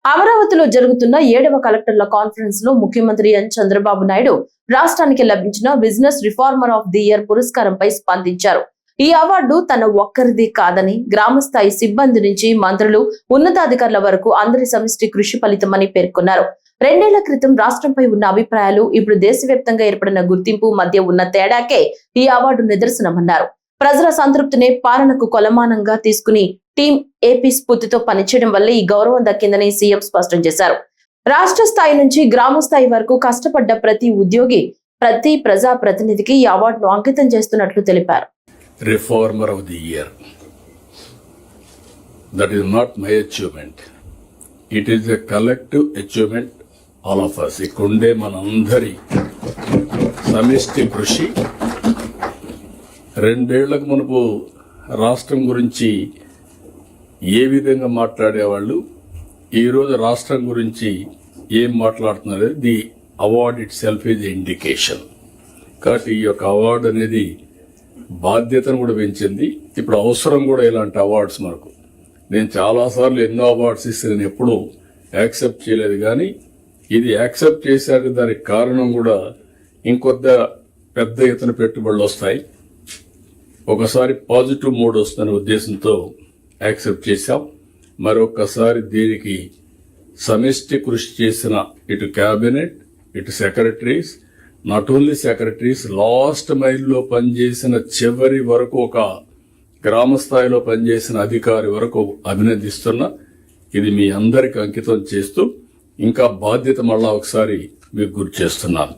అమరావతిలో జరుగుతున్న 7వ కలెక్టర్ల కాన్ఫరెన్స్ లో ముఖ్యమంత్రి ఎన్ చంద్రబాబు నాయుడు రాష్ట్రానికి లభించిన business reformer of the year పురస్కారంపై స్పందించారు. ఈ అవార్డు తన ఒక్కరిది కాదని గ్రామస్థాయి సిబ్బంది నుంచి మంత్రులు, ఉన్నతాధికారుల వరకు అందరి సమిష్టి కృషి ఫలితమని పేర్కొన్నారు. 2 ఏళ్ల క్రితం రాష్ట్రంపై ఉన్న అభిప్రాయాలు, ఇప్పుడు దేశవ్యాప్తంగా ఏర్పడిన గుర్తింపు మధ్య ఉన్న తేడాకే ఈ అవార్డు నిదర్శనమన్నారు. ప్రజల సంతృప్తినే పాలనకు కొలమానంగా తీసుకుని టీం ఏపీ స్ఫూర్తితో పనిచేయడం వల్ల ఈ గౌరవం దక్కిందని సీఎం స్పష్టం చేశారు. రాష్ట్ర స్థాయి నుంచి గ్రామ స్థాయి వరకు కష్టపడ్డ ప్రతి ఉద్యోగి, ప్రతి ప్రజా ప్రతినిధికి ఈ అవార్డును అంకితం చేస్తున్నట్లు తెలిపారు. Reformer of the year, that is not my achievement, it is a collective achievement all of us. ఇక్కడుండే మనందరి సమిష్టి కృషి. 2 ఏళ్లకు మునుపు రాష్ట్రం గురించి ఏ విధంగా మాట్లాడేవాళ్ళు, ఈరోజు రాష్ట్రం గురించి ఏం మాట్లాడుతున్నారు, the award it self is indication. కాబట్టి ఈ యొక్క అవార్డు అనేది బాధ్యతను కూడా పెంచింది. ఇప్పుడు అవసరం కూడా ఇలాంటి అవార్డ్స్ మనకు. నేను చాలాసార్లు ఎన్నో అవార్డ్స్ ఇస్తే నేను ఎప్పుడూ యాక్సెప్ట్ చేయలేదు, కానీ ఇది యాక్సెప్ట్ చేశాక దానికి కారణం కూడా ఇంకొద్ద పెద్ద ఎత్తున పెట్టుబడులు వస్తాయి, ఒకసారి పాజిటివ్ మూడ్ వస్తున్న ఉద్దేశంతో యాక్సెప్ట్ చేశాం. మరొకసారి దీనికి సమిష్టి కృషి చేసిన ఇటు క్యాబినెట్, ఇటు secretaries, not only secretaries, last మైల్లో పనిచేసిన చివరి వరకు, ఒక గ్రామ స్థాయిలో పనిచేసిన అధికారి వరకు అభినందిస్తున్నా. ఇది మీ అందరికి అంకితం చేస్తూ ఇంకా బాధ్యత మళ్ళా ఒకసారి మీకు గుర్తు చేస్తున్నాను.